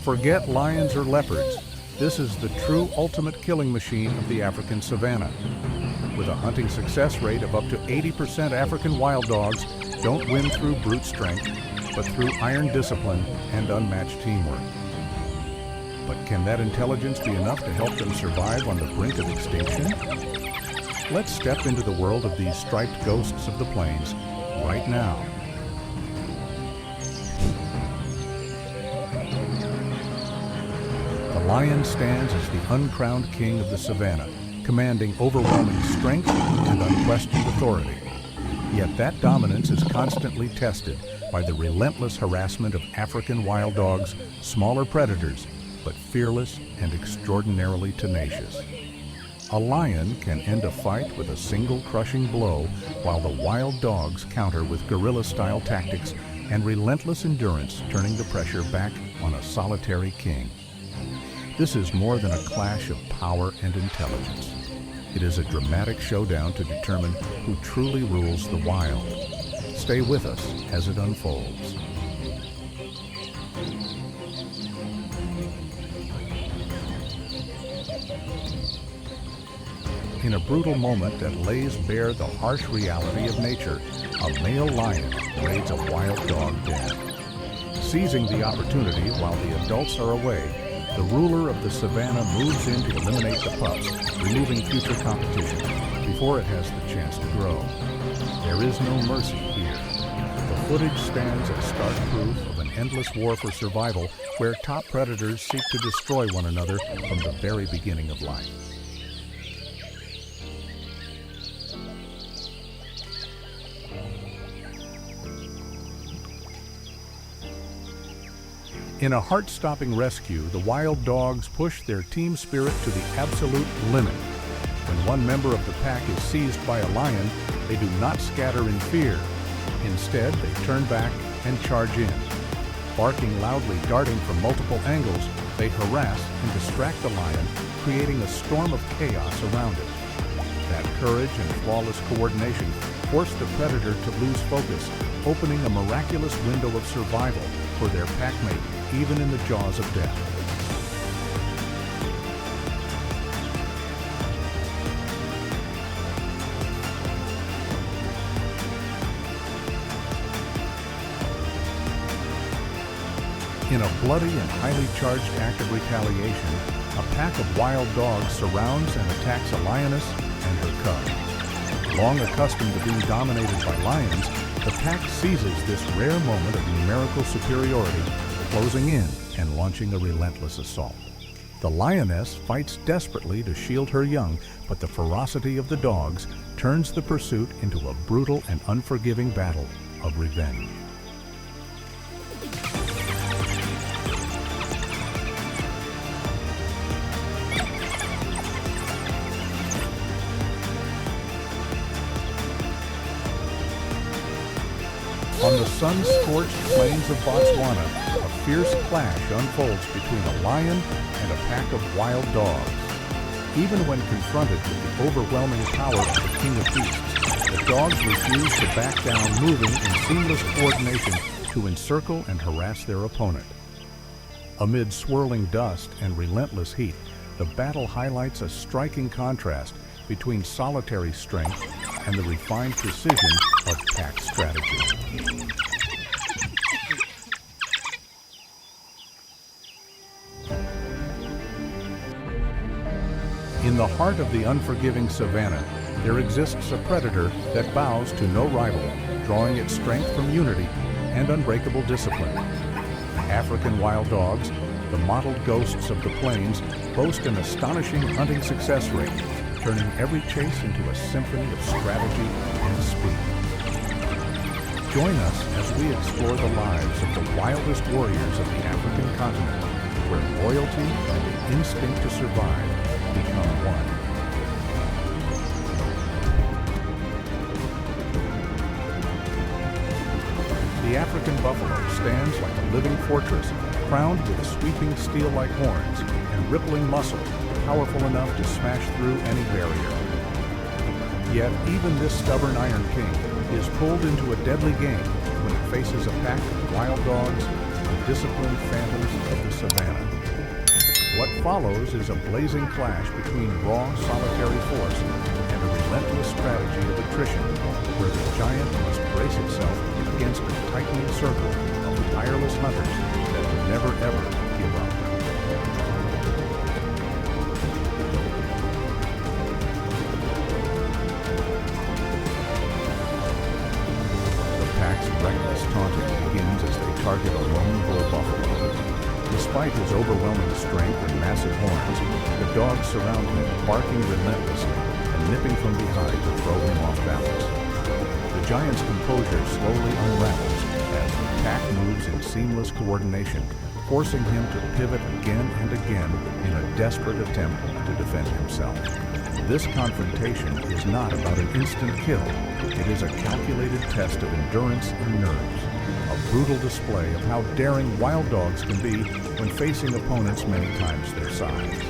Forget lions or leopards. This is the true ultimate killing machine of the African savanna. With a hunting success rate of up to 80%, African wild dogs don't win through brute strength, but through iron discipline and unmatched teamwork. But can that intelligence be enough to help them survive on the brink of extinction? Let's step into the world of these striped ghosts of the plains right now. The lion stands as the uncrowned king of the savanna, commanding overwhelming strength and unquestioned authority. Yet that dominance is constantly tested by the relentless harassment of African wild dogs, smaller predators, but fearless and extraordinarily tenacious. A lion can end a fight with a single crushing blow, while the wild dogs counter with guerrilla-style tactics and relentless endurance, turning the pressure back on a solitary king. This is more than a clash of power and intelligence. It is a dramatic showdown to determine who truly rules the wild. Stay with us as it unfolds. In a brutal moment that lays bare the harsh reality of nature, a male lion raids a wild dog den. Seizing the opportunity while the adults are away, the ruler of the savanna moves in to eliminate the pups, removing future competition before it has the chance to grow. There is no mercy here. The footage stands as stark proof of an endless war for survival where top predators seek to destroy one another from the very beginning of life. In a heart-stopping rescue, the wild dogs push their team spirit to the absolute limit. When one member of the pack is seized by a lion, they do not scatter in fear. Instead, they turn back and charge in. Barking loudly, darting from multiple angles, they harass and distract the lion, creating a storm of chaos around it. That courage and flawless coordination force the predator to lose focus, opening a miraculous window of survival for their packmate, even in the jaws of death. In a bloody and highly charged act of retaliation, a pack of wild dogs surrounds and attacks a lioness and her cub. Long accustomed to being dominated by lions, the pack seizes this rare moment of numerical superiority, closing in and launching a relentless assault. The lioness fights desperately to shield her young, but the ferocity of the dogs turns the pursuit into a brutal and unforgiving battle of revenge. On the sun-scorched plains of Botswana, a fierce clash unfolds between a lion and a pack of wild dogs. Even when confronted with the overwhelming power of the king of beasts, the dogs refuse to back down, moving in seamless coordination to encircle and harass their opponent. Amid swirling dust and relentless heat, the battle highlights a striking contrast between solitary strength and the refined precision of pack strategy. In the heart of the unforgiving savanna, there exists a predator that bows to no rival, drawing its strength from unity and unbreakable discipline. African wild dogs, the mottled ghosts of the plains, boast an astonishing hunting success rate, turning every chase into a symphony of strategy and speed. Join us as we explore the lives of the wildest warriors of the African continent, where loyalty and the instinct to survive become one. The African buffalo stands like a living fortress, crowned with sweeping steel-like horns and rippling muscle, powerful enough to smash through any barrier. Yet even this stubborn Iron King is pulled into a deadly game when it faces a pack of wild dogs the disciplined phantoms of the savanna. What follows is a blazing clash between raw, solitary force and a relentless strategy of attrition, where the giant must brace itself against a tightening circle of tireless hunters that would never ever give up. The pack's reckless taunting begins as they target a lone bull buffalo. Despite his overwhelming strength and massive horns, the dogs surround him, barking relentlessly and nipping from behind to throw him off balance. The giant's composure slowly unravels as the pack moves in seamless coordination, forcing him to pivot again and again in a desperate attempt to defend himself. This confrontation is not about an instant kill. It is a calculated test of endurance and nerves. A brutal display of how daring wild dogs can be when facing opponents many times their size.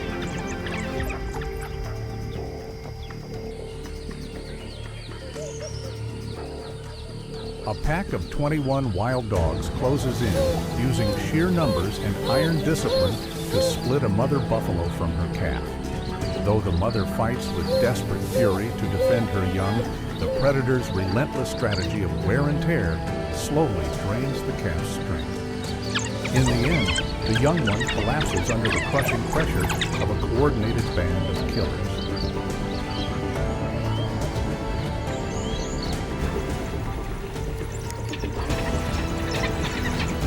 A pack of 21 wild dogs closes in, using sheer numbers and iron discipline to split a mother buffalo from her calf. Though the mother fights with desperate fury to defend her young, the predator's relentless strategy of wear and tear slowly drains the calf's strength. In the end, the young one collapses under the crushing pressure of a coordinated band of killers.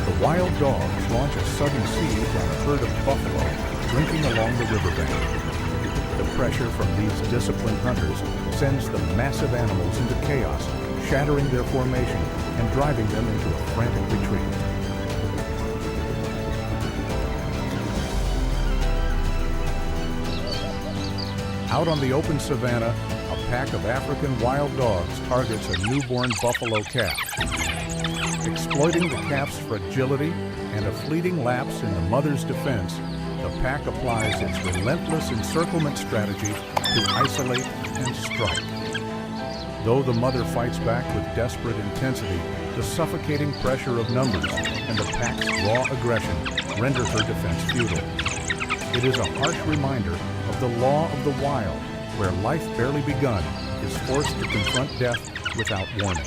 The wild dogs launch a sudden siege on a herd of buffalo drinking along the riverbank. The pressure from these disciplined hunters sends the massive animals into chaos, shattering their formation and driving them into a frantic retreat. Out on the open savanna, a pack of African wild dogs targets a newborn buffalo calf. Exploiting the calf's fragility and a fleeting lapse in the mother's defense, the pack applies its relentless encirclement strategy to isolate and strike. Though the mother fights back with desperate intensity, the suffocating pressure of numbers and the pack's raw aggression render her defense futile. It is a harsh reminder of the law of the wild, where life barely begun is forced to confront death without warning.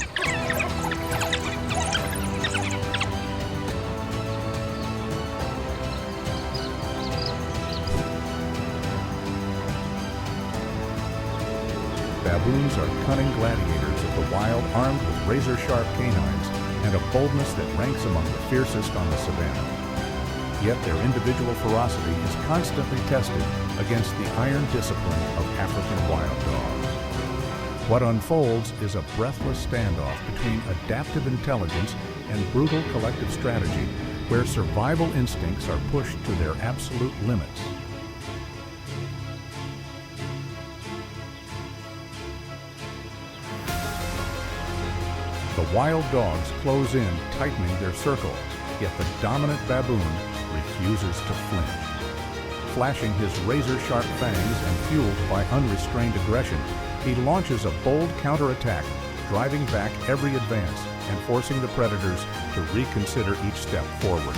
Baboons are cunning gladiators of the wild, armed with razor-sharp canines and a boldness that ranks among the fiercest on the savanna. Yet their individual ferocity is constantly tested against the iron discipline of African wild dogs. What unfolds is a breathless standoff between adaptive intelligence and brutal collective strategy, where survival instincts are pushed to their absolute limits. The wild dogs close in, tightening their circle, yet the dominant baboon refuses to flinch. Flashing his razor-sharp fangs and fueled by unrestrained aggression, he launches a bold counterattack, driving back every advance and forcing the predators to reconsider each step forward.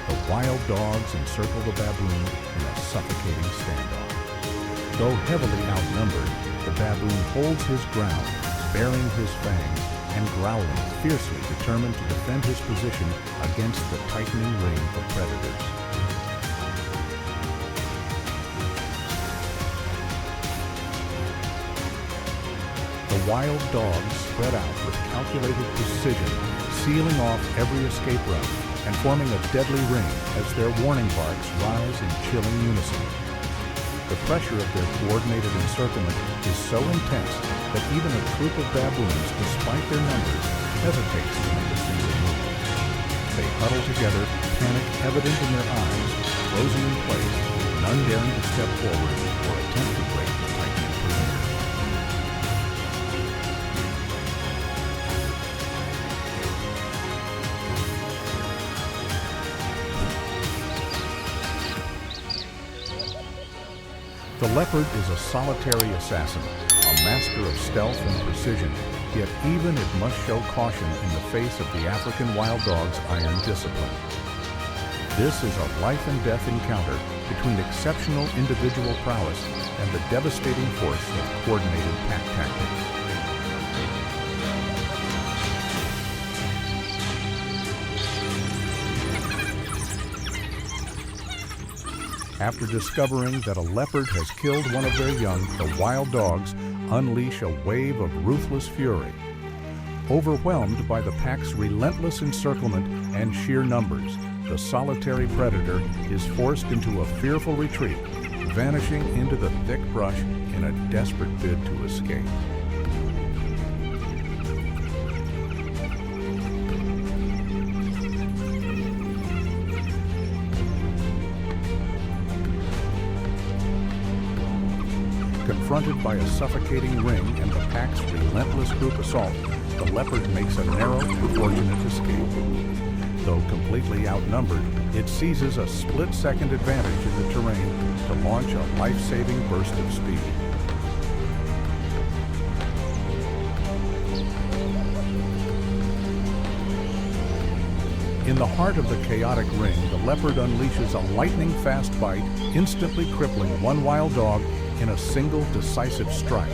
The wild dogs encircle the baboon in a suffocating standoff. Though heavily outnumbered, the baboon holds his ground, baring his fangs and growling, fiercely determined to defend his position against the tightening ring of predators. The wild dogs spread out with calculated precision, sealing off every escape route and forming a deadly ring as their warning barks rise in chilling unison. The pressure of their coordinated encirclement is so intense that even a troop of baboons, despite their numbers, hesitates to make a single move. They huddle together, panic evident in their eyes, frozen in place, none daring to step forward or attempt to break the tightening perimeter. The leopard is a solitary assassin, a master of stealth and precision, yet even it must show caution in the face of the African wild dog's iron discipline. This is a life and death encounter between exceptional individual prowess and the devastating force of coordinated pack tactics. After discovering that a leopard has killed one of their young, the wild dogs unleash a wave of ruthless fury. Overwhelmed by the pack's relentless encirclement and sheer numbers, the solitary predator is forced into a fearful retreat, vanishing into the thick brush in a desperate bid to escape. Confronted by a suffocating ring and the pack's relentless group assault, the leopard makes a narrow and fortunate escape. Though completely outnumbered, it seizes a split-second advantage in the terrain to launch a life-saving burst of speed. In the heart of the chaotic ring, the leopard unleashes a lightning-fast bite, instantly crippling one wild dog in a single decisive strike.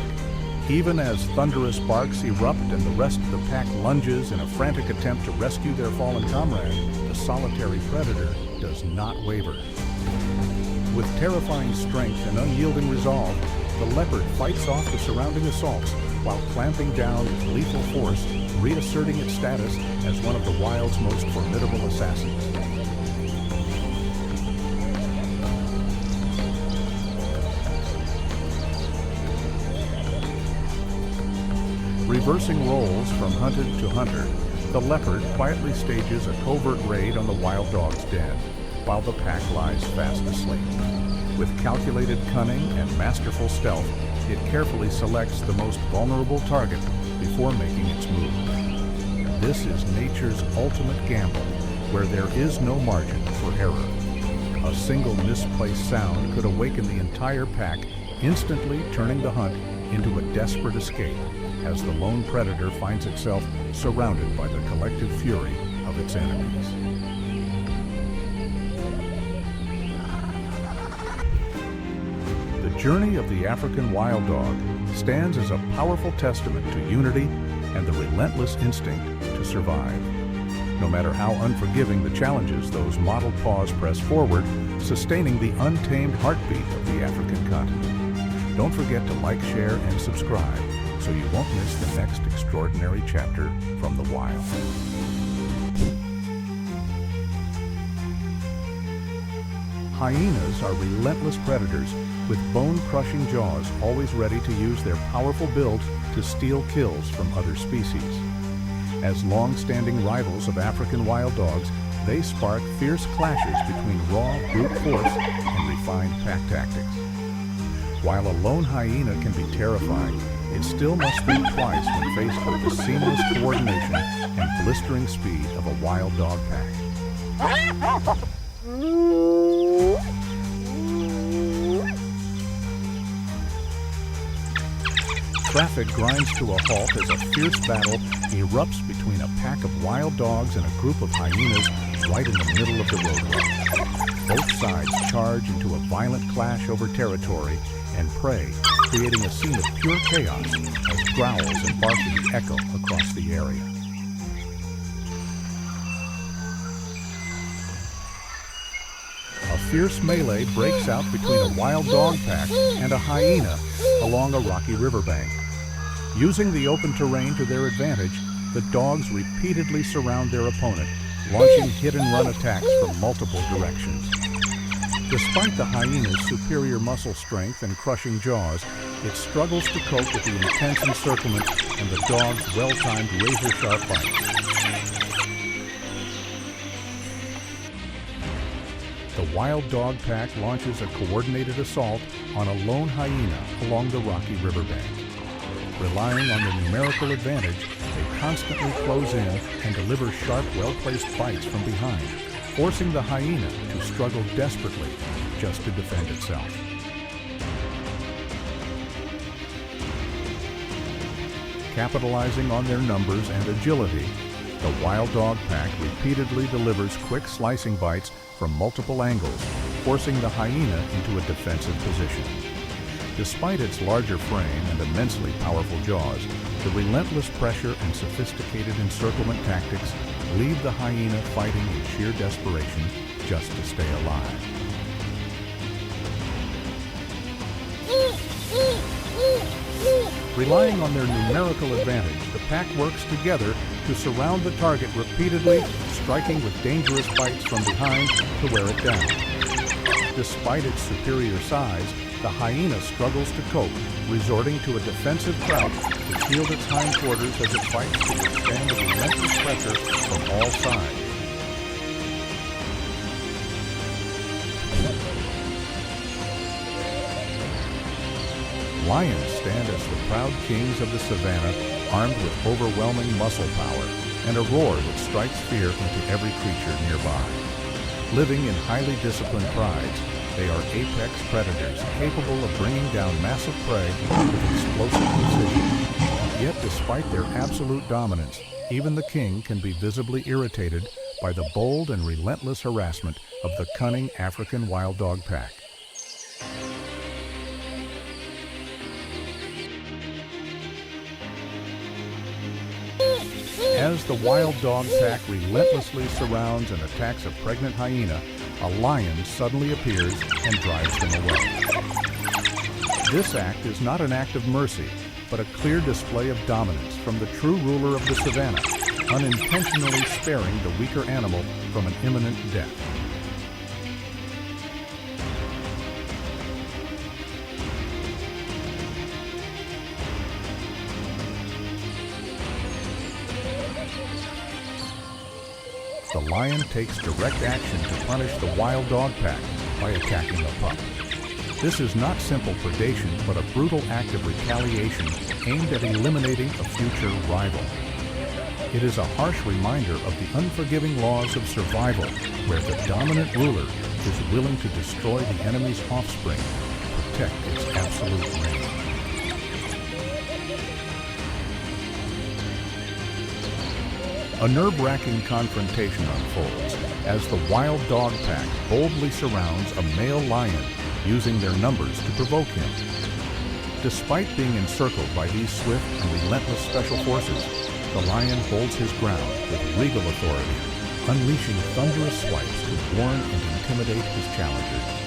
Even as thunderous barks erupt and the rest of the pack lunges in a frantic attempt to rescue their fallen comrade, the solitary predator does not waver. With terrifying strength and unyielding resolve, the leopard fights off the surrounding assaults while clamping down with lethal force, reasserting its status as one of the wild's most formidable assassins. Reversing roles from hunted to hunter, the leopard quietly stages a covert raid on the wild dog's den, while the pack lies fast asleep. With calculated cunning and masterful stealth, it carefully selects the most vulnerable target before making its move. This is nature's ultimate gamble, where there is no margin for error. A single misplaced sound could awaken the entire pack, instantly turning the hunt into a desperate escape, as the lone predator finds itself surrounded by the collective fury of its enemies. The journey of the African wild dog stands as a powerful testament to unity and the relentless instinct to survive. No matter how unforgiving the challenges, those mottled paws press forward, sustaining the untamed heartbeat of the African continent. Don't forget to like, share, and subscribe so you won't miss the next extraordinary chapter from the wild. Hyenas are relentless predators with bone-crushing jaws, always ready to use their powerful build to steal kills from other species. As long-standing rivals of African wild dogs, they spark fierce clashes between raw brute force and refined pack tactics. While a lone hyena can be terrifying, it still must think twice when faced with the seamless coordination and blistering speed of a wild dog pack. Traffic grinds to a halt as a fierce battle erupts between a pack of wild dogs and a group of hyenas right in the middle of the roadway. Both sides charge into a violent clash over territory and prey, creating a scene of pure chaos as growls and barking echo across the area. A fierce melee breaks out between a wild dog pack and a hyena along a rocky riverbank. Using the open terrain to their advantage, the dogs repeatedly surround their opponent, launching hit-and-run attacks from multiple directions. Despite the hyena's superior muscle strength and crushing jaws, it struggles to cope with the intense encirclement and the dog's well-timed razor-sharp bites. The wild dog pack launches a coordinated assault on a lone hyena along the rocky riverbank. Relying on the numerical advantage, they constantly close in and deliver sharp, well-placed bites from behind, forcing the hyena to struggle desperately just to defend itself. Capitalizing on their numbers and agility, the wild dog pack repeatedly delivers quick slicing bites from multiple angles, forcing the hyena into a defensive position. Despite its larger frame and immensely powerful jaws, the relentless pressure and sophisticated encirclement tactics leave the hyena fighting in sheer desperation just to stay alive. Relying on their numerical advantage, the pack works together to surround the target repeatedly, striking with dangerous bites from behind to wear it down. Despite its superior size, the hyena struggles to cope, resorting to a defensive crouch to shield its hindquarters as it fights to withstand the relentless pressure from all sides. Lions stand as the proud kings of the savanna, armed with overwhelming muscle power and a roar that strikes fear into every creature nearby. Living in highly disciplined prides, they are apex predators capable of bringing down massive prey with explosive precision. Yet despite their absolute dominance, even the king can be visibly irritated by the bold and relentless harassment of the cunning African wild dog pack. As the wild dog pack relentlessly surrounds and attacks a pregnant hyena, a lion suddenly appears and drives them away. This act is not an act of mercy, but a clear display of dominance from the true ruler of the savanna, unintentionally sparing the weaker animal from an imminent death. The lion takes direct action to punish the wild dog pack by attacking the pup. This is not simple predation, but a brutal act of retaliation aimed at eliminating a future rival. It is a harsh reminder of the unforgiving laws of survival, where the dominant ruler is willing to destroy the enemy's offspring to protect its absolute reign. A nerve-wracking confrontation unfolds as the wild dog pack boldly surrounds a male lion, using their numbers to provoke him. Despite being encircled by these swift and relentless special forces, the lion holds his ground with regal authority, unleashing thunderous swipes to warn and intimidate his challengers.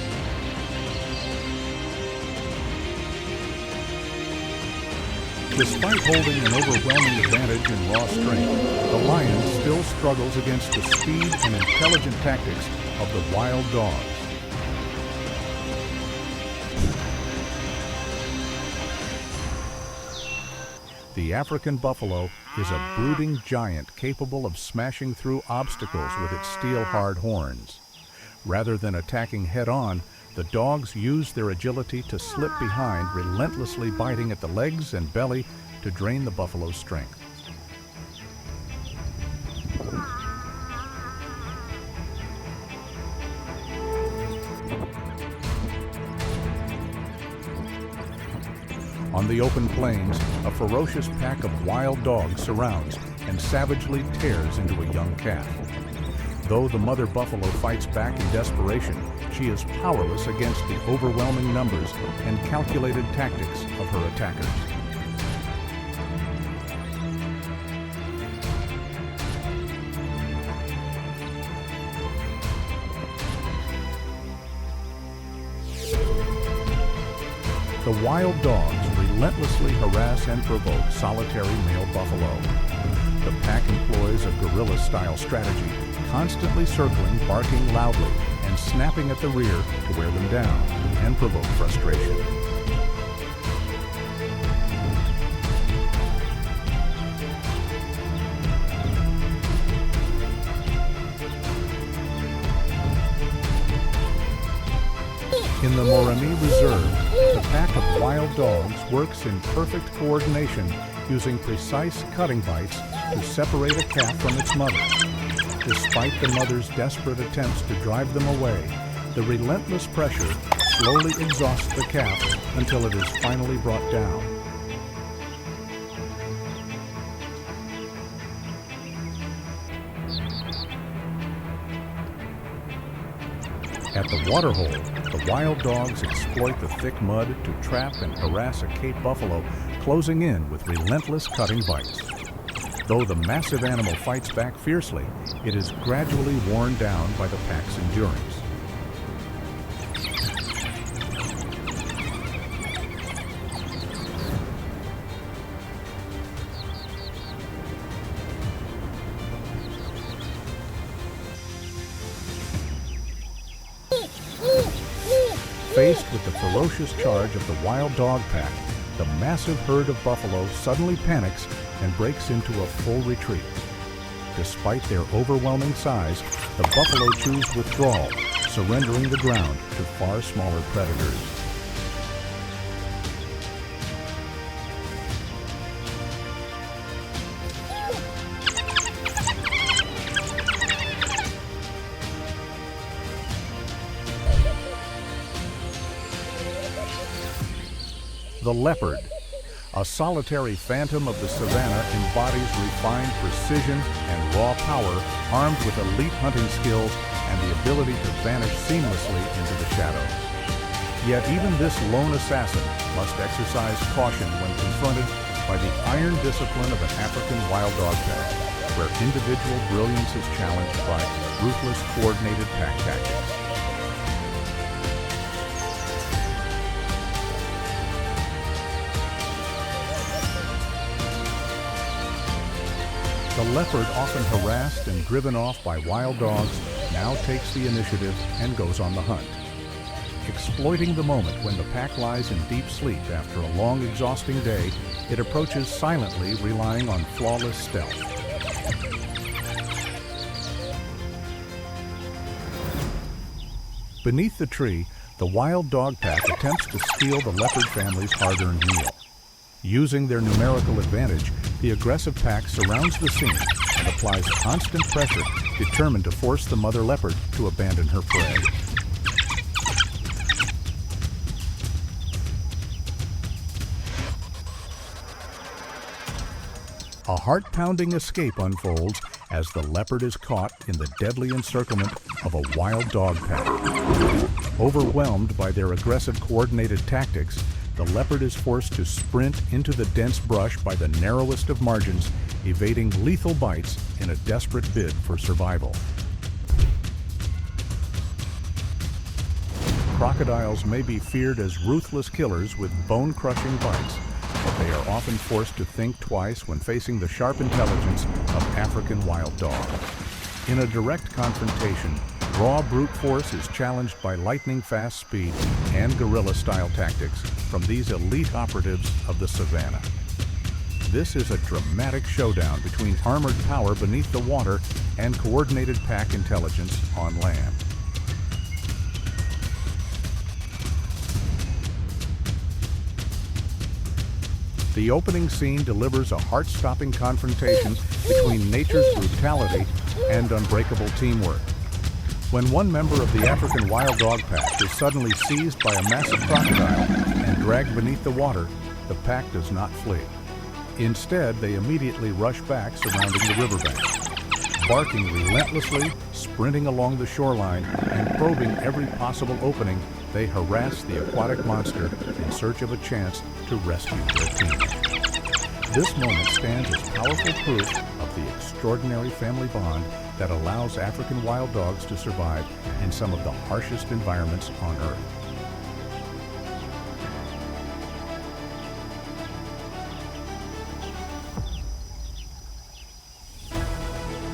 Despite holding an overwhelming advantage in raw strength, the lion still struggles against the speed and intelligent tactics of the wild dogs. The African buffalo is a brooding giant capable of smashing through obstacles with its steel-hard horns. Rather than attacking head-on, the dogs use their agility to slip behind, relentlessly biting at the legs and belly to drain the buffalo's strength. On the open plains, a ferocious pack of wild dogs surrounds and savagely tears into a young calf. Though the mother buffalo fights back in desperation, she is powerless against the overwhelming numbers and calculated tactics of her attackers. The wild dogs relentlessly harass and provoke solitary male buffalo. The pack employs a guerrilla-style strategy, constantly circling, barking loudly, and snapping at the rear to wear them down and provoke frustration. In the Moremi Reserve, the pack of wild dogs works in perfect coordination, using precise cutting bites to separate a calf from its mother. Despite the mother's desperate attempts to drive them away, the relentless pressure slowly exhausts the calf until it is finally brought down. At the waterhole, the wild dogs exploit the thick mud to trap and harass a Cape buffalo, closing in with relentless cutting bites. Though the massive animal fights back fiercely, it is gradually worn down by the pack's endurance. Faced with the ferocious charge of the wild dog pack, the massive herd of buffalo suddenly panics and breaks into a full retreat. Despite their overwhelming size, the buffalo choose withdrawal, surrendering the ground to far smaller predators. The leopard, a solitary phantom of the savanna, embodies refined precision and raw power, armed with elite hunting skills and the ability to vanish seamlessly into the shadows. Yet even this lone assassin must exercise caution when confronted by the iron discipline of an African wild dog pack, where individual brilliance is challenged by ruthless coordinated pack tactics. The leopard, often harassed and driven off by wild dogs, now takes the initiative and goes on the hunt. Exploiting the moment when the pack lies in deep sleep after a long, exhausting day, it approaches silently, relying on flawless stealth. Beneath the tree, the wild dog pack attempts to steal the leopard family's hard-earned meal. Using their numerical advantage, the aggressive pack surrounds the scene and applies constant pressure, determined to force the mother leopard to abandon her prey. A heart-pounding escape unfolds as the leopard is caught in the deadly encirclement of a wild dog pack. Overwhelmed by their aggressive coordinated tactics, the leopard is forced to sprint into the dense brush by the narrowest of margins, evading lethal bites in a desperate bid for survival. Crocodiles may be feared as ruthless killers with bone-crushing bites, but they are often forced to think twice when facing the sharp intelligence of African wild dogs. In a direct confrontation, raw brute force is challenged by lightning-fast speed and guerrilla-style tactics from these elite operatives of the savanna. This is a dramatic showdown between armored power beneath the water and coordinated pack intelligence on land. The opening scene delivers a heart-stopping confrontation between nature's brutality and unbreakable teamwork. When one member of the African wild dog pack is suddenly seized by a massive crocodile and dragged beneath the water, the pack does not flee. Instead, they immediately rush back, surrounding the riverbank. Barking relentlessly, sprinting along the shoreline, and probing every possible opening, they harass the aquatic monster in search of a chance to rescue their team. This moment stands as powerful proof of the extraordinary family bond that allows African wild dogs to survive in some of the harshest environments on Earth.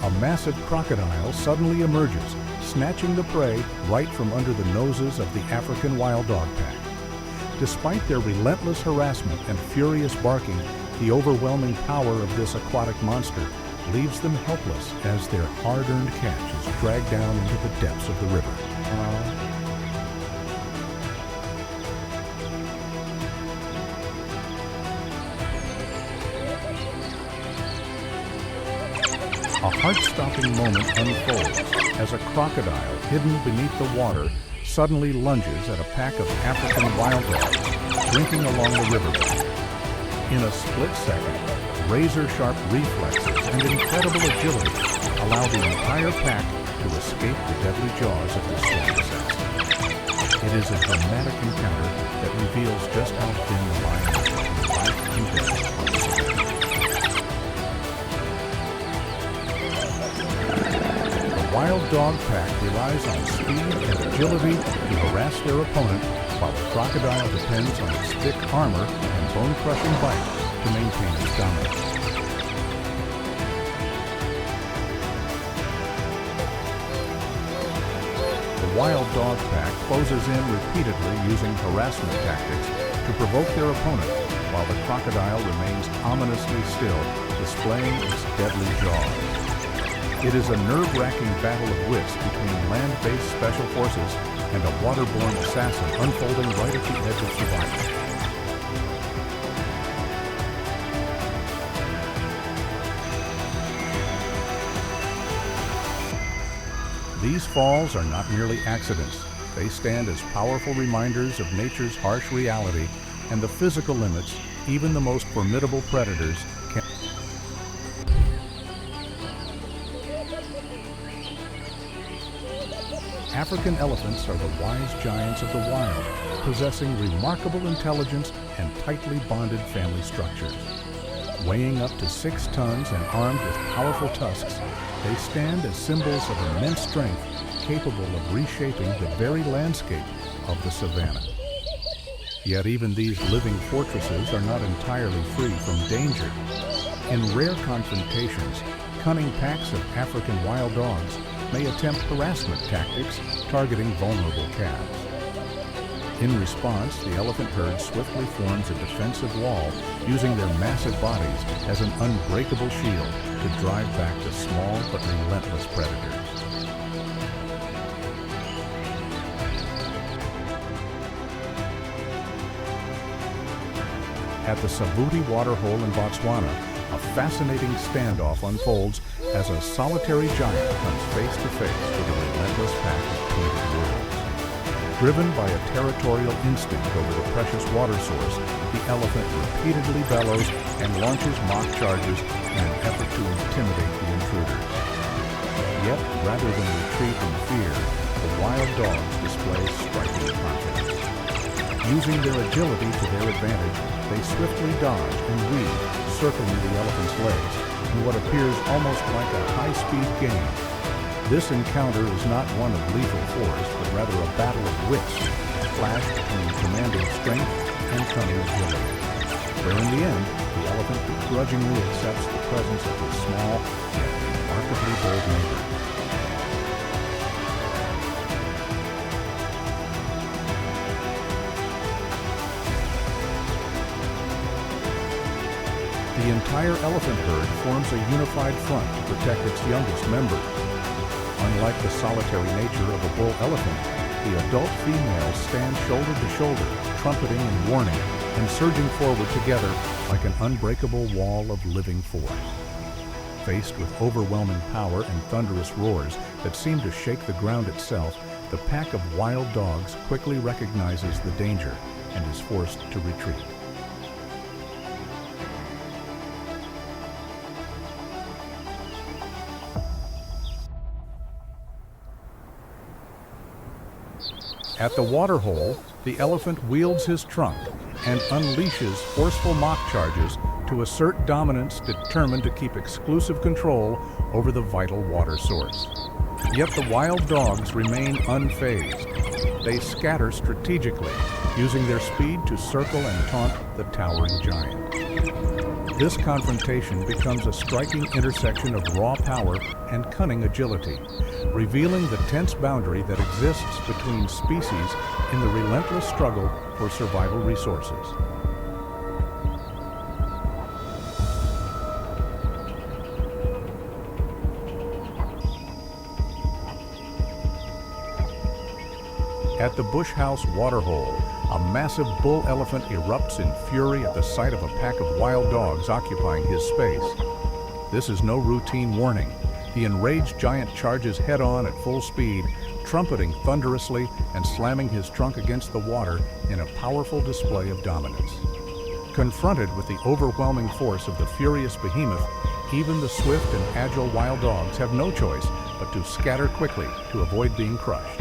A massive crocodile suddenly emerges, snatching the prey right from under the noses of the African wild dog pack. Despite their relentless harassment and furious barking, the overwhelming power of this aquatic monster leaves them helpless as their hard-earned catch is dragged down into the depths of the river. A heart-stopping moment unfolds as a crocodile hidden beneath the water suddenly lunges at a pack of African wild dogs drinking along the riverbank. In a split second, razor-sharp reflexes and incredible agility allow the entire pack to escape the deadly jaws of this strong assassin. It is a dramatic encounter that reveals just how thin the line is between life and death. The wild dog pack relies on speed and agility to harass their opponent, while the crocodile depends on its thick armor and bone-crushing bite to maintain its dominance. The wild dog pack closes in repeatedly using harassment tactics to provoke their opponent, while the crocodile remains ominously still, displaying its deadly jaws. It is a nerve-wracking battle of wits between land-based special forces and a waterborne assassin unfolding right at the edge of survival. These falls are not merely accidents. They stand as powerful reminders of nature's harsh reality and the physical limits even the most formidable predators can. African elephants are the wise giants of the wild, possessing remarkable intelligence and tightly bonded family structures. Weighing up to 6 tons and armed with powerful tusks, they stand as symbols of immense strength, capable of reshaping the very landscape of the savanna. Yet even these living fortresses are not entirely free from danger. In rare confrontations, cunning packs of African wild dogs may attempt harassment tactics targeting vulnerable calves. In response, the elephant herd swiftly forms a defensive wall, using their massive bodies as an unbreakable shield to drive back the small but relentless predators. At the Savuti waterhole in Botswana, a fascinating standoff unfolds as a solitary giant comes face to face with a relentless pack of painted wolves. Driven by a territorial instinct over the precious water source, the elephant repeatedly bellows and launches mock charges in an effort to intimidate the intruders. Yet, rather than retreat in fear, the wild dogs display striking confidence. Using their agility to their advantage, they swiftly dodge and weave, circling the elephant's legs in what appears almost like a high-speed game. This encounter is not one of lethal force, but rather a battle of wits, flashed between commanding strength and cunning agility. Where in the end, the elephant begrudgingly accepts the presence of his small, yet remarkably bold neighbor. The entire elephant herd forms a unified front to protect its youngest member. Unlike the solitary nature of a bull elephant, the adult females stand shoulder to shoulder, trumpeting in warning and surging forward together like an unbreakable wall of living force. Faced with overwhelming power and thunderous roars that seem to shake the ground itself, the pack of wild dogs quickly recognizes the danger and is forced to retreat. At the waterhole, the elephant wields his trunk and unleashes forceful mock charges to assert dominance, determined to keep exclusive control over the vital water source. Yet the wild dogs remain unfazed. They scatter strategically, using their speed to circle and taunt the towering giant. This confrontation becomes a striking intersection of raw power and cunning agility, revealing the tense boundary that exists between species in the relentless struggle for survival resources. At the Bush House waterhole, a massive bull elephant erupts in fury at the sight of a pack of wild dogs occupying his space. This is no routine warning. The enraged giant charges head-on at full speed, trumpeting thunderously and slamming his trunk against the water in a powerful display of dominance. Confronted with the overwhelming force of the furious behemoth, even the swift and agile wild dogs have no choice but to scatter quickly to avoid being crushed.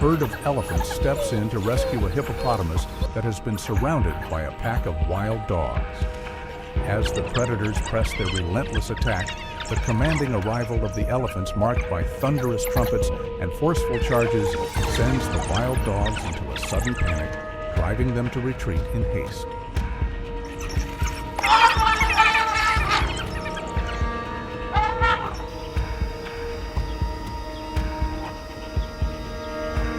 herd of elephants steps in to rescue a hippopotamus that has been surrounded by a pack of wild dogs. As the predators press their relentless attack, the commanding arrival of the elephants, marked by thunderous trumpets and forceful charges, sends the wild dogs into a sudden panic, driving them to retreat in haste.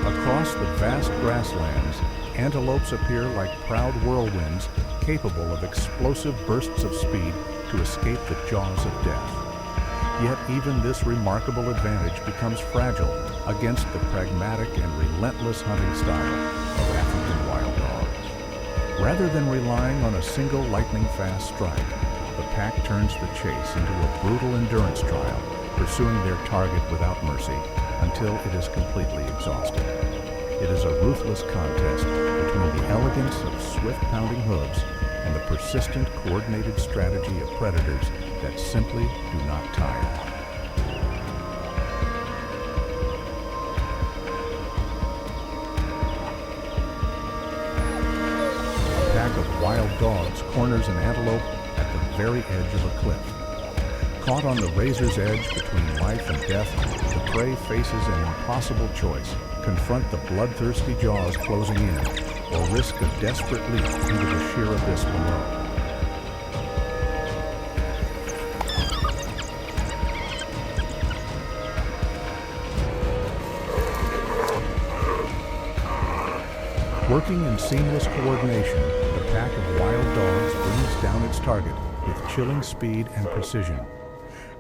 Across the vast grasslands, antelopes appear like proud whirlwinds, capable of explosive bursts of speed to escape the jaws of death. Yet even this remarkable advantage becomes fragile against the pragmatic and relentless hunting style of African wild dogs. Rather than relying on a single lightning-fast strike, the pack turns the chase into a brutal endurance trial, pursuing their target without mercy until it is completely exhausted. It is a ruthless contest between the elegance of swift-pounding hooves and the persistent, coordinated strategy of predators that simply do not tire. A pack of wild dogs corners an antelope at the very edge of a cliff. Caught on the razor's edge between life and death, the prey faces an impossible choice: confront the bloodthirsty jaws closing in, or risk a desperate leap into the sheer abyss below. Working in seamless coordination, the pack of wild dogs brings down its target with chilling speed and precision.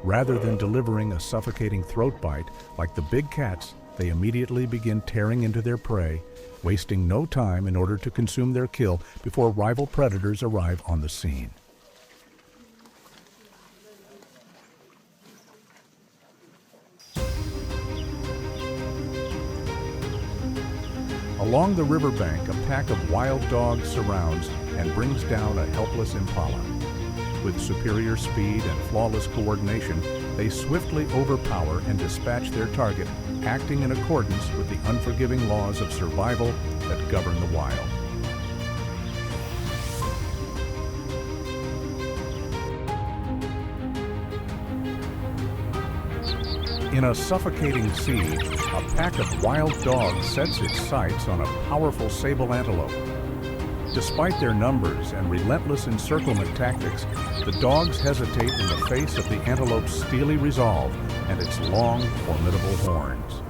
Rather than delivering a suffocating throat bite like the big cats, they immediately begin tearing into their prey, wasting no time in order to consume their kill before rival predators arrive on the scene. Along the riverbank, a pack of wild dogs surrounds and brings down a helpless impala. With superior speed and flawless coordination, they swiftly overpower and dispatch their target, acting in accordance with the unforgiving laws of survival that govern the wild. In a suffocating siege, a pack of wild dogs sets its sights on a powerful sable antelope. Despite their numbers and relentless encirclement tactics, the dogs hesitate in the face of the antelope's steely resolve and its long, formidable horns.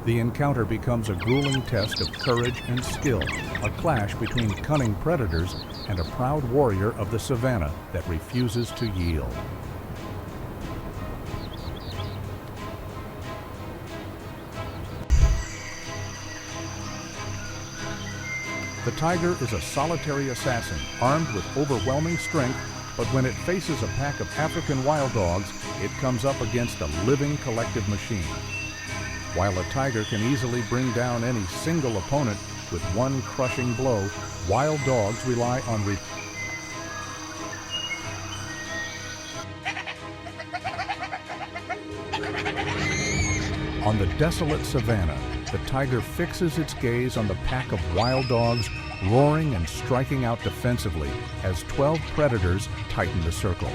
The encounter becomes a grueling test of courage and skill, a clash between cunning predators and a proud warrior of the savanna that refuses to yield. The tiger is a solitary assassin, armed with overwhelming strength, but when it faces a pack of African wild dogs, it comes up against a living collective machine. While a tiger can easily bring down any single opponent with one crushing blow, wild dogs rely on On the desolate savanna, the tiger fixes its gaze on the pack of wild dogs, roaring and striking out defensively as 12 predators tighten the circle.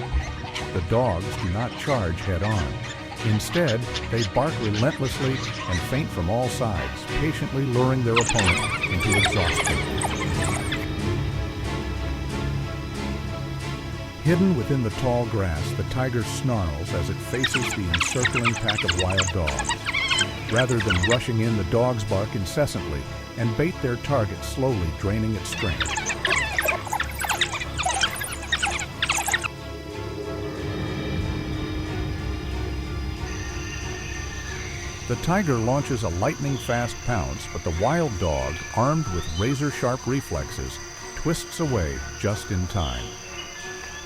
The dogs do not charge head-on. Instead, they bark relentlessly and feint from all sides, patiently luring their opponent into exhaustion. Hidden within the tall grass, the tiger snarls as it faces the encircling pack of wild dogs. Rather than rushing in, the dogs bark incessantly and bait their target, slowly draining its strength. The tiger launches a lightning-fast pounce, but the wild dog, armed with razor-sharp reflexes, twists away just in time.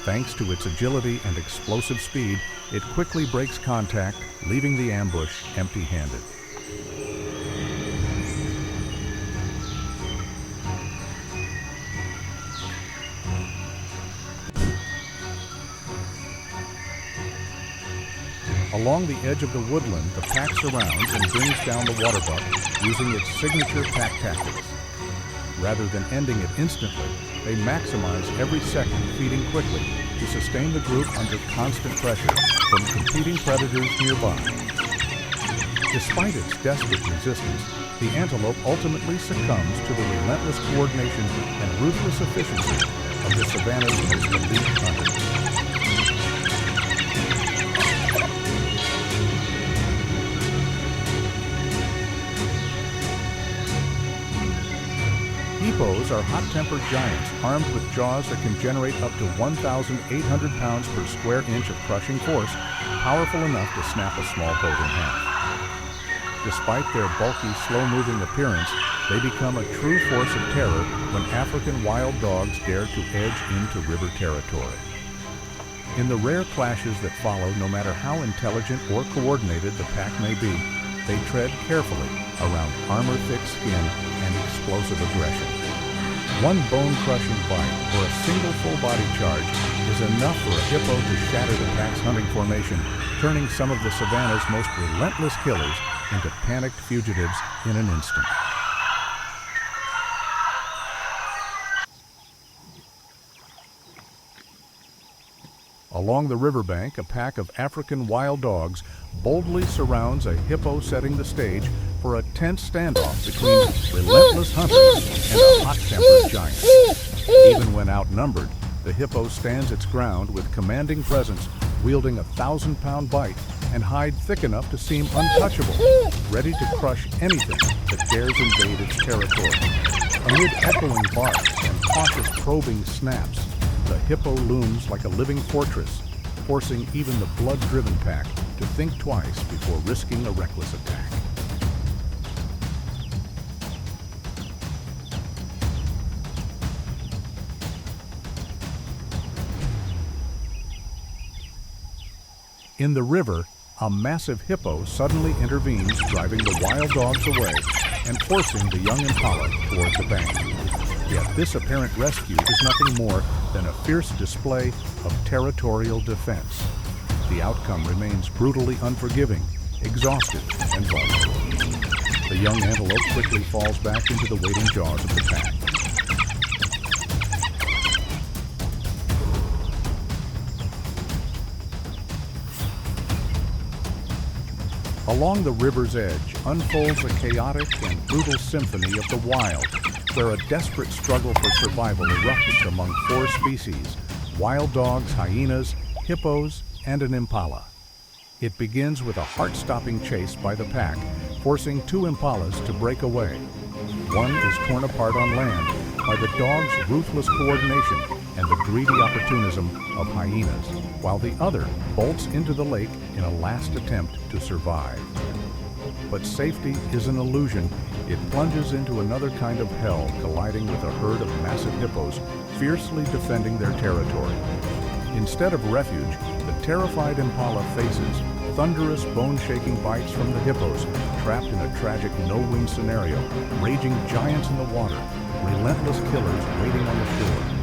Thanks to its agility and explosive speed, it quickly breaks contact, leaving the ambush empty-handed. Along the edge of the woodland, the pack surrounds and brings down the water buck using its signature pack tactics. Rather than ending it instantly, they maximize every second, feeding quickly to sustain the group under constant pressure from competing predators nearby. Despite its desperate resistance, the antelope ultimately succumbs to the relentless coordination and ruthless efficiency of the savanna's most elite hunters. Hippos are hot-tempered giants armed with jaws that can generate up to 1,800 pounds per square inch of crushing force, powerful enough to snap a small boat in half. Despite their bulky, slow-moving appearance, they become a true force of terror when African wild dogs dare to edge into river territory. In the rare clashes that follow, no matter how intelligent or coordinated the pack may be, they tread carefully around armor-thick skin and explosive aggression. One bone-crushing bite or a single full-body charge is enough for a hippo to shatter the pack's hunting formation, turning some of the savanna's most relentless killers into panicked fugitives in an instant. Along the riverbank, a pack of African wild dogs boldly surrounds a hippo, setting the stage for a tense standoff between relentless hunters and a hot-tempered giant. Even when outnumbered, the hippo stands its ground with commanding presence, wielding a 1,000-pound bite and hide thick enough to seem untouchable, ready to crush anything that dares invade its territory. Amid echoing barks and cautious probing snaps, the hippo looms like a living fortress, forcing even the blood-driven pack to think twice before risking a reckless attack. In the river, a massive hippo suddenly intervenes, driving the wild dogs away and forcing the young impala toward the bank. Yet this apparent rescue is nothing more than a fierce display of territorial defense. The outcome remains brutally unforgiving, exhausted, and vulnerable. The young antelope quickly falls back into the waiting jaws of the pack. Along the river's edge unfolds a chaotic and brutal symphony of the wild, where a desperate struggle for survival erupted among four species: wild dogs, hyenas, hippos, and an impala. It begins with a heart-stopping chase by the pack, forcing two impalas to break away. One is torn apart on land by the dog's ruthless coordination and the greedy opportunism of hyenas, while the other bolts into the lake in a last attempt to survive. But safety is an illusion. It plunges into another kind of hell, colliding with a herd of massive hippos fiercely defending their territory. Instead of refuge, the terrified impala faces thunderous, bone-shaking bites from the hippos, trapped in a tragic no-win scenario, raging giants in the water, relentless killers waiting on the shore.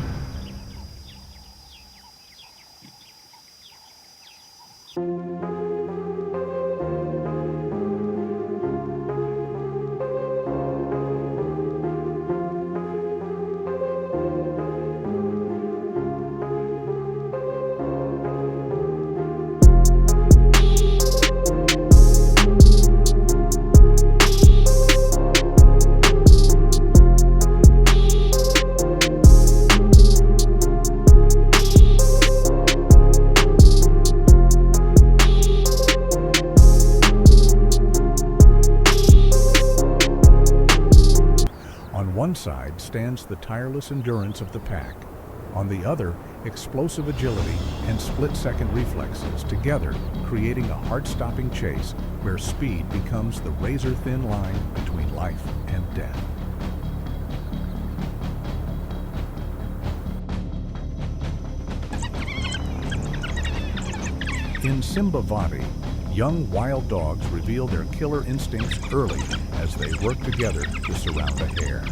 On one side stands the tireless endurance of the pack. On the other, explosive agility and split-second reflexes, together creating a heart-stopping chase where speed becomes the razor-thin line between life and death. In Simbavati, young wild dogs reveal their killer instincts early as they work together to surround a hare.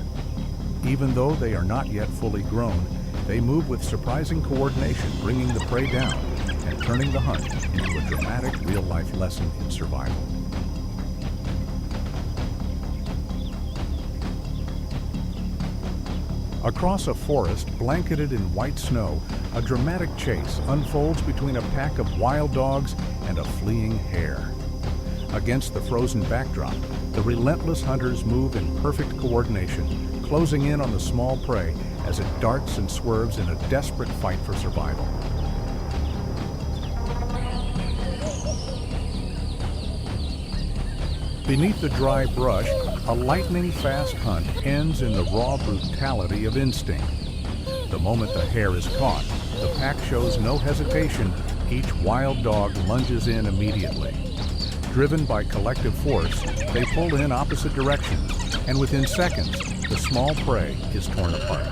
Even though they are not yet fully grown, they move with surprising coordination, bringing the prey down and turning the hunt into a dramatic real-life lesson in survival. Across a forest blanketed in white snow, a dramatic chase unfolds between a pack of wild dogs and a fleeing hare. Against the frozen backdrop, the relentless hunters move in perfect coordination, closing in on the small prey as it darts and swerves in a desperate fight for survival. Beneath the dry brush, a lightning-fast hunt ends in the raw brutality of instinct. The moment the hare is caught, the pack shows no hesitation. Each wild dog lunges in immediately. Driven by collective force, they pull in opposite directions, and within seconds, the small prey is torn apart.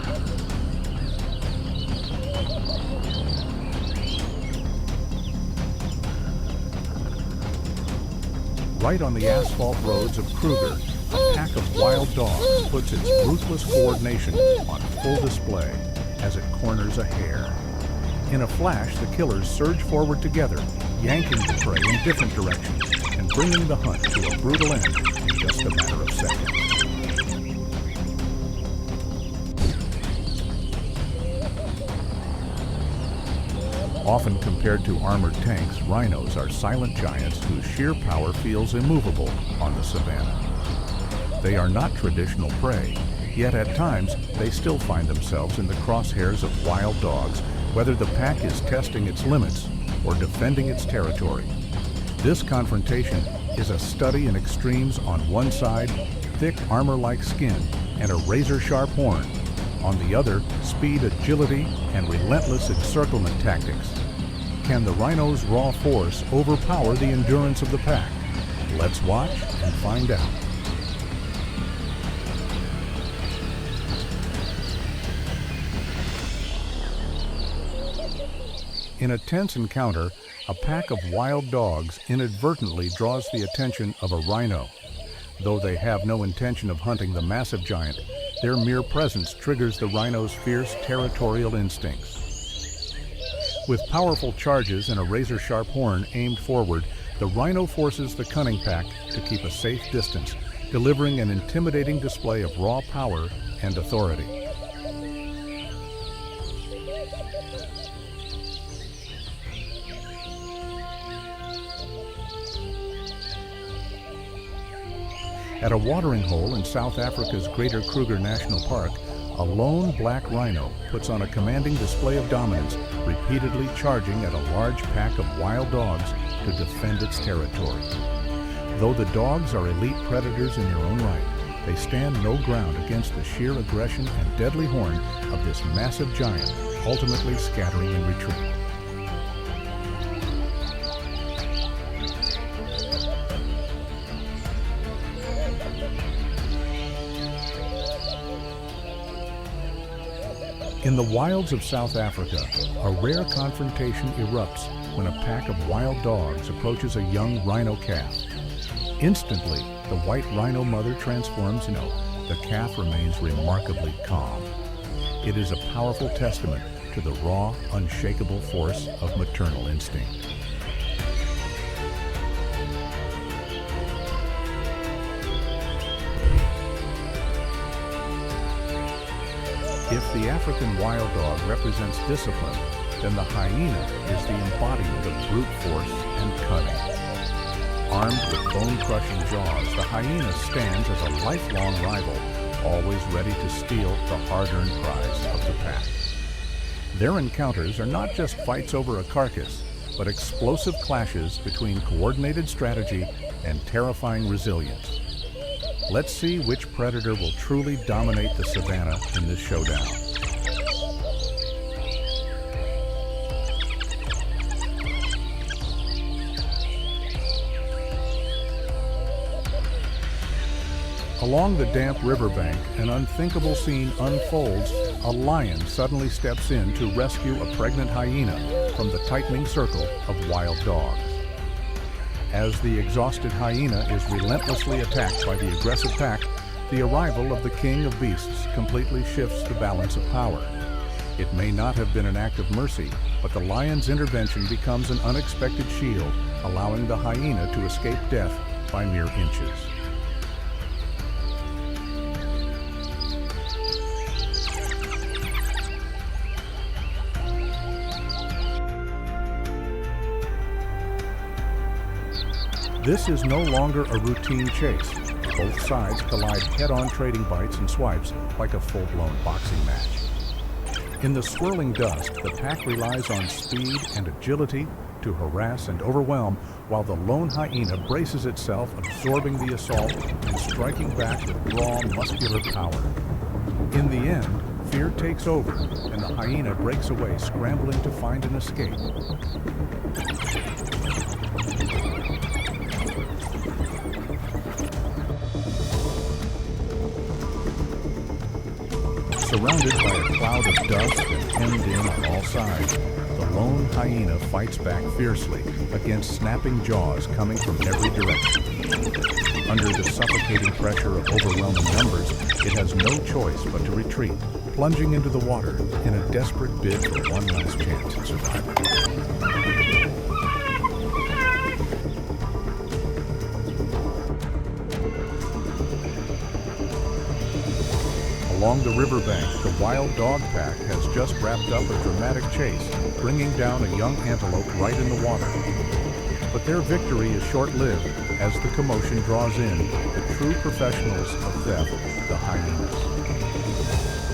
Right on the asphalt roads of Kruger, a pack of wild dogs puts its ruthless coordination on full display as it corners a hare. In a flash, the killers surge forward together, yanking the prey in different directions and bringing the hunt to a brutal end in just a matter of seconds. Often compared to armored tanks, rhinos are silent giants whose sheer power feels immovable on the savanna. They are not traditional prey, yet at times they still find themselves in the crosshairs of wild dogs, whether the pack is testing its limits or defending its territory. This confrontation is a study in extremes on one side, thick armor-like skin and a razor-sharp horn. On the other, speed, agility, and relentless encirclement tactics. Can the rhino's raw force overpower the endurance of the pack? Let's watch and find out. In a tense encounter, a pack of wild dogs inadvertently draws the attention of a rhino. Though they have no intention of hunting the massive giant, their mere presence triggers the rhino's fierce territorial instincts. With powerful charges and a razor-sharp horn aimed forward, the rhino forces the cunning pack to keep a safe distance, delivering an intimidating display of raw power and authority. At a watering hole in South Africa's Greater Kruger National Park, a lone black rhino puts on a commanding display of dominance, repeatedly charging at a large pack of wild dogs to defend its territory. Though the dogs are elite predators in their own right, they stand no ground against the sheer aggression and deadly horn of this massive giant, ultimately scattering in retreat. In the wilds of South Africa, a rare confrontation erupts when a pack of wild dogs approaches a young rhino calf. Instantly, the white rhino mother transforms into the calf remains remarkably calm. It is a powerful testament to the raw, unshakable force of maternal instinct. If the African wild dog represents discipline, then the hyena is the embodiment of brute force and cunning. Armed with bone-crushing jaws, the hyena stands as a lifelong rival, always ready to steal the hard-earned prize of the pack. Their encounters are not just fights over a carcass, but explosive clashes between coordinated strategy and terrifying resilience. Let's see which predator will truly dominate the savanna in this showdown. Along the damp riverbank, an unthinkable scene unfolds. A lion suddenly steps in to rescue a pregnant hyena from the tightening circle of wild dogs. As the exhausted hyena is relentlessly attacked by the aggressive pack, the arrival of the king of beasts completely shifts the balance of power. It may not have been an act of mercy, but the lion's intervention becomes an unexpected shield, allowing the hyena to escape death by mere inches. This is no longer a routine chase. Both sides collide head-on, trading bites and swipes like a full-blown boxing match. In the swirling dust, the pack relies on speed and agility to harass and overwhelm, while the lone hyena braces itself, absorbing the assault and striking back with raw, muscular power. In the end, fear takes over, and the hyena breaks away, scrambling to find an escape. Surrounded by a cloud of dust and hemmed in on all sides, the lone hyena fights back fiercely against snapping jaws coming from every direction. Under the suffocating pressure of overwhelming numbers, it has no choice but to retreat, plunging into the water in a desperate bid for one last chance at survival. Along the riverbank, the wild dog pack has just wrapped up a dramatic chase, bringing down a young antelope right in the water. But their victory is short-lived as the commotion draws in the true professionals of theft, the hyenas.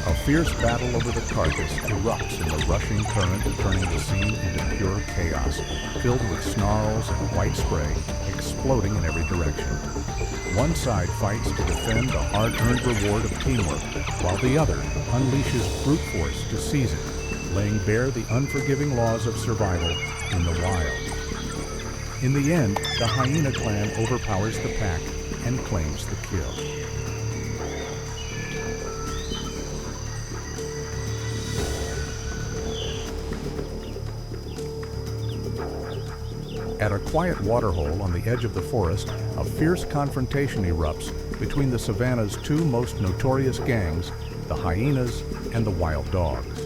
A fierce battle over the carcass erupts in the rushing current, turning the scene into pure chaos, filled with snarls and white spray exploding in every direction. One side fights to defend the hard-earned reward of teamwork, while the other unleashes brute force to seize it, laying bare the unforgiving laws of survival in the wild. In the end, the hyena clan overpowers the pack and claims the kill. At a quiet waterhole on the edge of the forest, a fierce confrontation erupts between the savanna's two most notorious gangs, the hyenas and the wild dogs.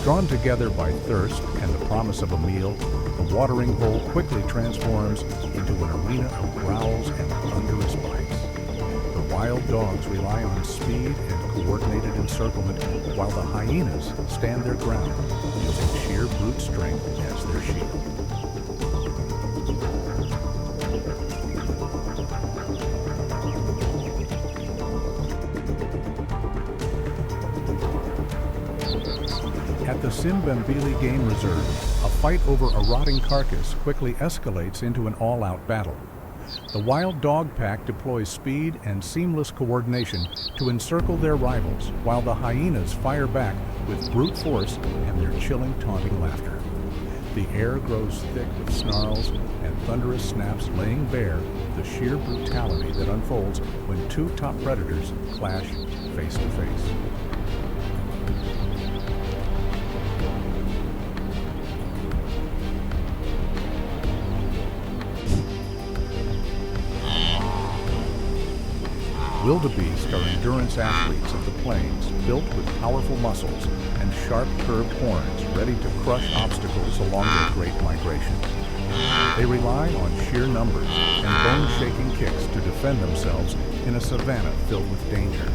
Drawn together by thirst and the promise of a meal, the watering hole quickly transforms into an arena of growls and thunderous bites. The wild dogs rely on speed and coordinated encirclement, while the hyenas stand their ground, using sheer brute strength as their shield. At the Simbambili Game Reserve, a fight over a rotting carcass quickly escalates into an all-out battle. The wild dog pack deploys speed and seamless coordination to encircle their rivals, while the hyenas fire back with brute force and their chilling, taunting laughter. The air grows thick with snarls and thunderous snaps, laying bare the sheer brutality that unfolds when two top predators clash face to face. Wildebeest are endurance athletes of the plains, built with powerful muscles and sharp curved horns, ready to crush obstacles along their great migrations. They rely on sheer numbers and bone-shaking kicks to defend themselves in a savanna filled with danger.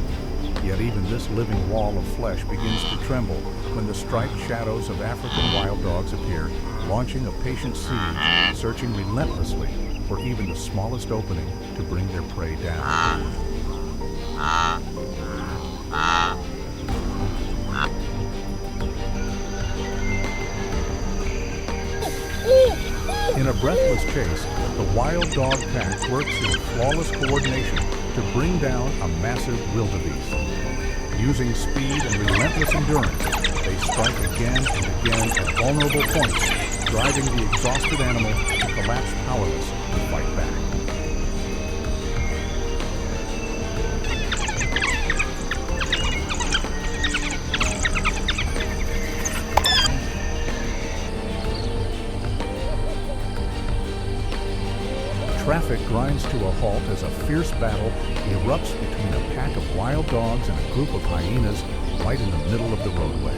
Yet even this living wall of flesh begins to tremble when the striped shadows of African wild dogs appear, launching a patient siege, searching relentlessly for even the smallest opening to bring their prey down. In a breathless chase, the wild dog pack works in flawless coordination to bring down a massive wildebeest. Using speed and relentless endurance, they strike again and again at vulnerable points, driving the exhausted animal to collapse powerless to fight back. Traffic grinds to a halt as a fierce battle erupts between a pack of wild dogs and a group of hyenas right in the middle of the roadway.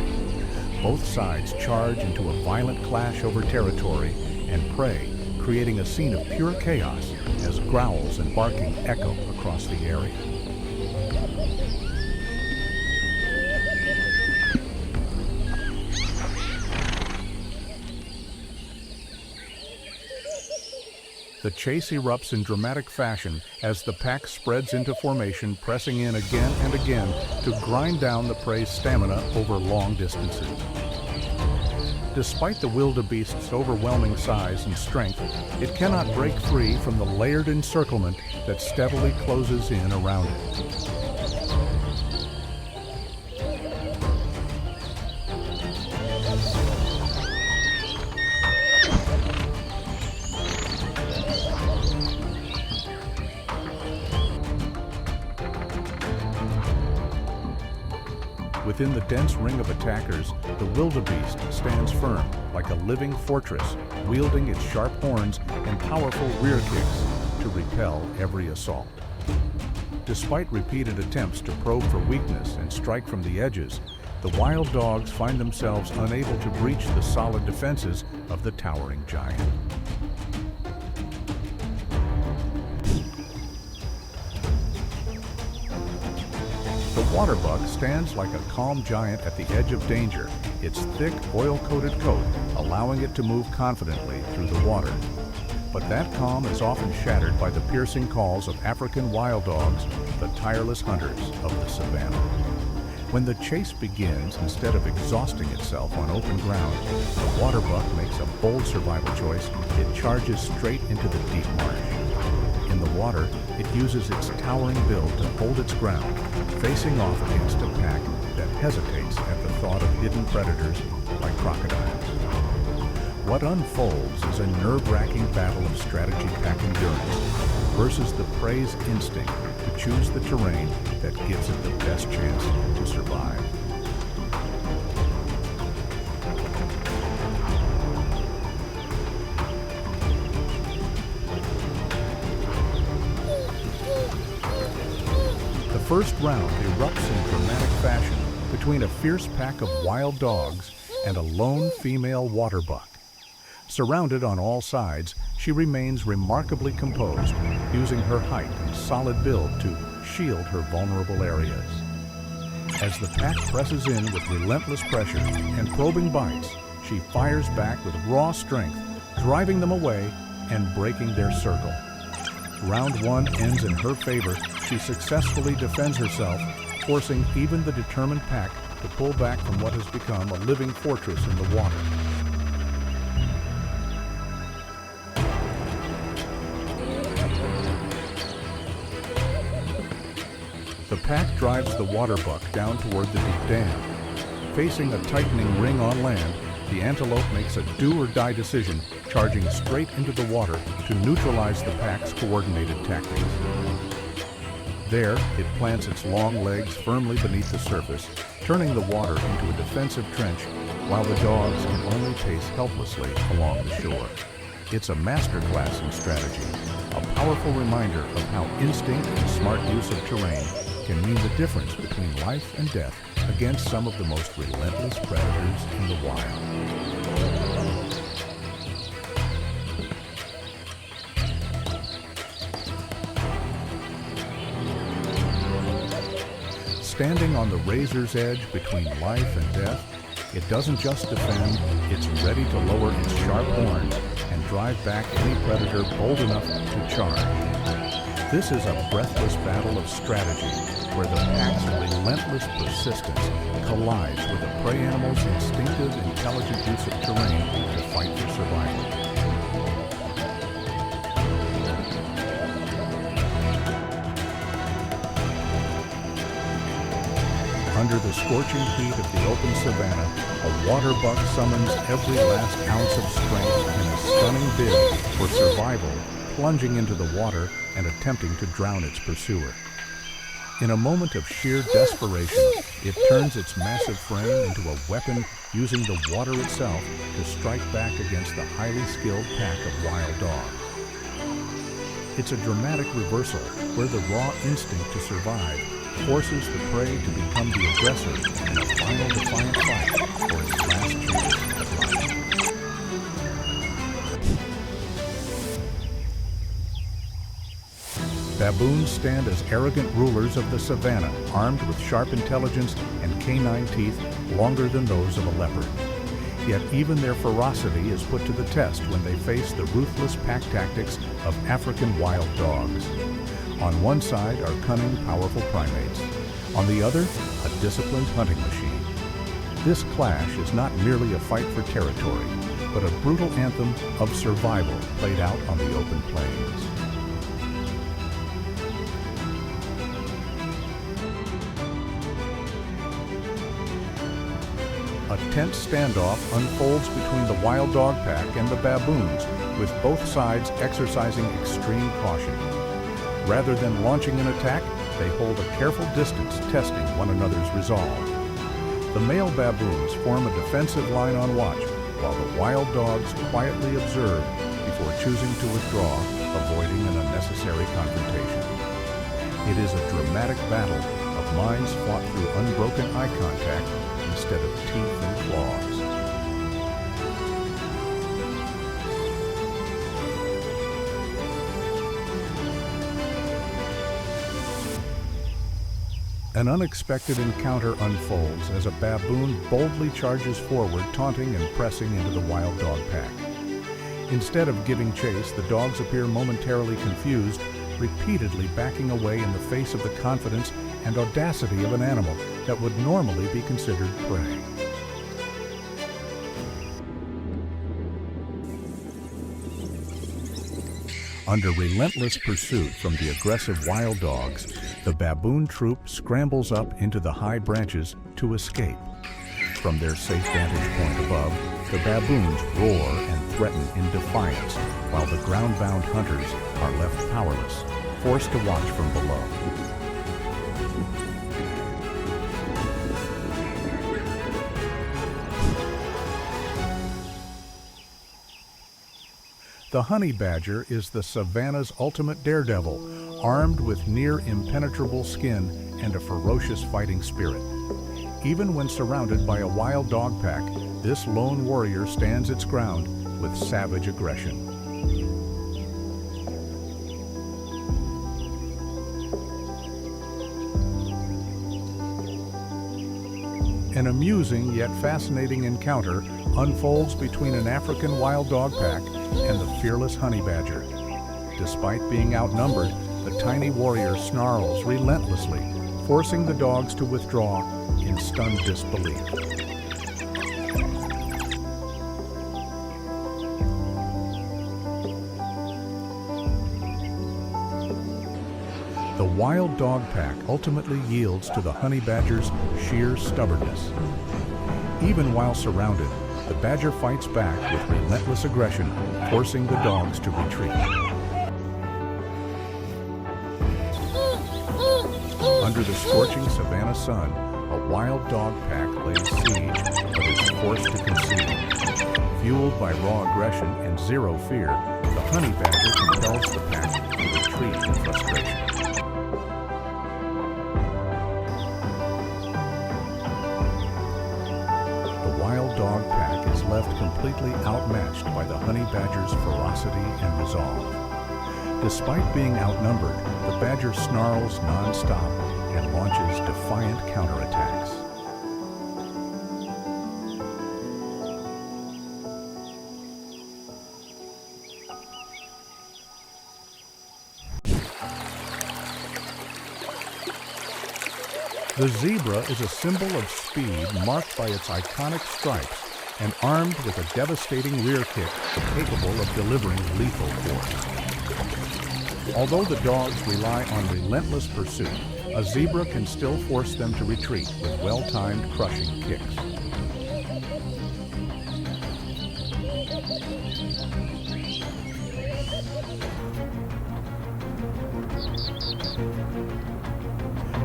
Both sides charge into a violent clash over territory and prey, creating a scene of pure chaos as growls and barking echo across the area. The chase erupts in dramatic fashion as the pack spreads into formation, pressing in again and again to grind down the prey's stamina over long distances. Despite the wildebeest's overwhelming size and strength, it cannot break free from the layered encirclement that steadily closes in around it. Within the dense ring of attackers, the wildebeest stands firm like a living fortress, wielding its sharp horns and powerful rear kicks to repel every assault. Despite repeated attempts to probe for weakness and strike from the edges, the wild dogs find themselves unable to breach the solid defenses of the towering giant. The waterbuck stands like a calm giant at the edge of danger, its thick, oil-coated coat allowing it to move confidently through the water. But that calm is often shattered by the piercing calls of African wild dogs, the tireless hunters of the savanna. When the chase begins, instead of exhausting itself on open ground, the waterbuck makes a bold survival choice. It charges straight into the deep marsh. In the water, it uses its towering build to hold its ground, facing off against a pack that hesitates at the thought of hidden predators like crocodiles. What unfolds is a nerve-wracking battle of strategy pack endurance versus the prey's instinct to choose the terrain that gives it the best chance to survive. The first round erupts in dramatic fashion between a fierce pack of wild dogs and a lone female waterbuck. Surrounded on all sides, she remains remarkably composed, using her height and solid build to shield her vulnerable areas. As the pack presses in with relentless pressure and probing bites, she fires back with raw strength, driving them away and breaking their circle. Round one ends in her favor. She successfully defends herself, forcing even the determined pack to pull back from what has become a living fortress in the water. The pack drives the waterbuck down toward the deep dam. Facing a tightening ring on land, the antelope makes a do-or-die decision, charging straight into the water to neutralize the pack's coordinated tactics. There, it plants its long legs firmly beneath the surface, turning the water into a defensive trench, while the dogs can only pace helplessly along the shore. It's a masterclass in strategy, a powerful reminder of how instinct and smart use of terrain can mean the difference between life and death against some of the most relentless predators in the wild. Standing on the razor's edge between life and death, it doesn't just defend, it's ready to lower its sharp horns and drive back any predator bold enough to charge. This is a breathless battle of strategy, where the pack's relentless persistence collides with the prey animal's instinctive, intelligent use of terrain to fight for survival. Under the scorching heat of the open savanna, a waterbuck summons every last ounce of strength in a stunning bid for survival, plunging into the water and attempting to drown its pursuer. In a moment of sheer desperation, it turns its massive frame into a weapon, using the water itself to strike back against the highly skilled pack of wild dogs. It's a dramatic reversal where the raw instinct to survive forces the prey to become the aggressor in a final defiant fight for its Baboons stand as arrogant rulers of the savanna, armed with sharp intelligence and canine teeth longer than those of a leopard. Yet even their ferocity is put to the test when they face the ruthless pack tactics of African wild dogs. On one side are cunning, powerful primates. On the other, a disciplined hunting machine. This clash is not merely a fight for territory, but a brutal anthem of survival played out on the open plains. A tense standoff unfolds between the wild dog pack and the baboons, with both sides exercising extreme caution. Rather than launching an attack, they hold a careful distance, testing one another's resolve. The male baboons form a defensive line on watch, while the wild dogs quietly observe before choosing to withdraw, avoiding an unnecessary confrontation. It is a dramatic battle of minds fought through unbroken eye contact instead of teeth and claws. An unexpected encounter unfolds as a baboon boldly charges forward, taunting and pressing into the wild dog pack. Instead of giving chase, the dogs appear momentarily confused, repeatedly backing away in the face of the confidence and audacity of an animal that would normally be considered prey. Under relentless pursuit from the aggressive wild dogs, the baboon troop scrambles up into the high branches to escape. From their safe vantage point above, the baboons roar and threaten in defiance, while the ground-bound hunters are left powerless, forced to watch from below. The honey badger is the savanna's ultimate daredevil, armed with near impenetrable skin and a ferocious fighting spirit. Even when surrounded by a wild dog pack, this lone warrior stands its ground with savage aggression. An amusing yet fascinating encounter unfolds between an African wild dog pack and the fearless honey badger. Despite being outnumbered, the tiny warrior snarls relentlessly, forcing the dogs to withdraw in stunned disbelief. The wild dog pack ultimately yields to the honey badger's sheer stubbornness. Even while surrounded, the badger fights back with relentless aggression, forcing the dogs to retreat. Under the scorching savanna sun, a wild dog pack lays siege, but is forced to concede. Fueled by raw aggression and zero fear, the honey badger compels the pack to retreat in frustration. The wild dog pack is left completely outmatched by the honey badger's ferocity and resolve. Despite being outnumbered, the badger snarls non-stop and launches defiant counterattacks. The zebra is a symbol of speed marked by its iconic stripes and armed with a devastating rear kick capable of delivering lethal force. Although the dogs rely on relentless pursuit, a zebra can still force them to retreat with well-timed crushing kicks.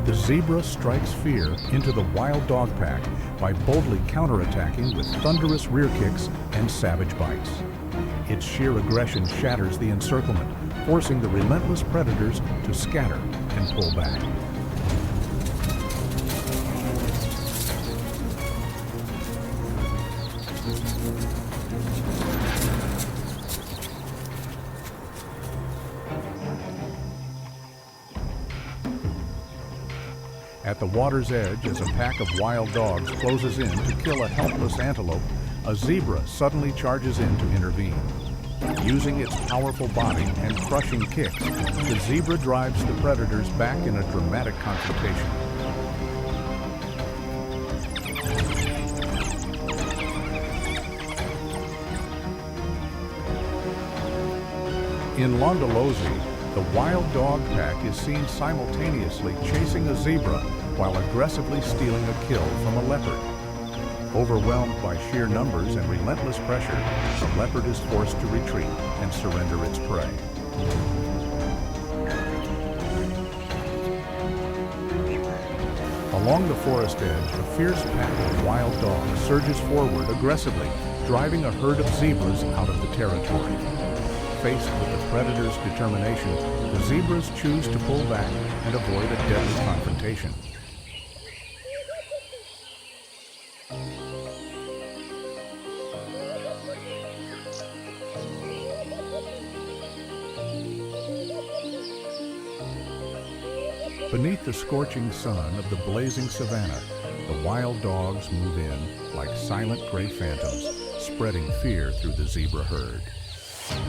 The zebra strikes fear into the wild dog pack by boldly counterattacking with thunderous rear kicks and savage bites. Its sheer aggression shatters the encirclement, forcing the relentless predators to scatter and pull back. At the water's edge, as a pack of wild dogs closes in to kill a helpless antelope, a zebra suddenly charges in to intervene. Using its powerful body and crushing kicks, the zebra drives the predators back in a dramatic confrontation. In Londolozi, the wild dog pack is seen simultaneously chasing a zebra while aggressively stealing a kill from a leopard. Overwhelmed by sheer numbers and relentless pressure, the leopard is forced to retreat and surrender its prey. Along the forest edge, a fierce pack of wild dogs surges forward aggressively, driving a herd of zebras out of the territory. Faced with the predator's determination, the zebras choose to pull back and avoid a deadly confrontation. Beneath the scorching sun of the blazing savanna, the wild dogs move in like silent gray phantoms, spreading fear through the zebra herd.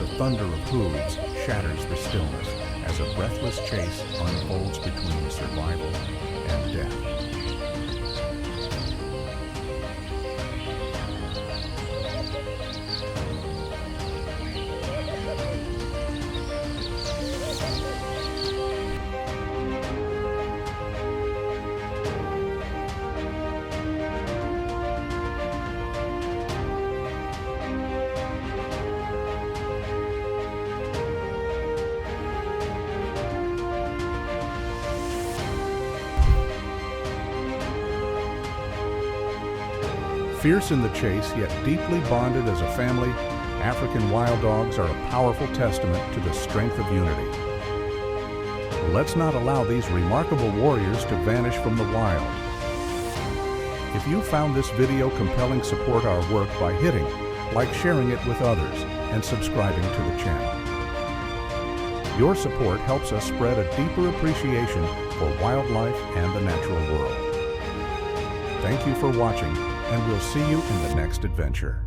The thunder of hooves shatters the stillness as a breathless chase unfolds between survival and death. Fierce in the chase, yet deeply bonded as a family, African wild dogs are a powerful testament to the strength of unity. Let's not allow these remarkable warriors to vanish from the wild. If you found this video compelling, support our work by hitting like, sharing it with others, and subscribing to the channel. Your support helps us spread a deeper appreciation for wildlife and the natural world. Thank you for watching, and we'll see you in the next adventure.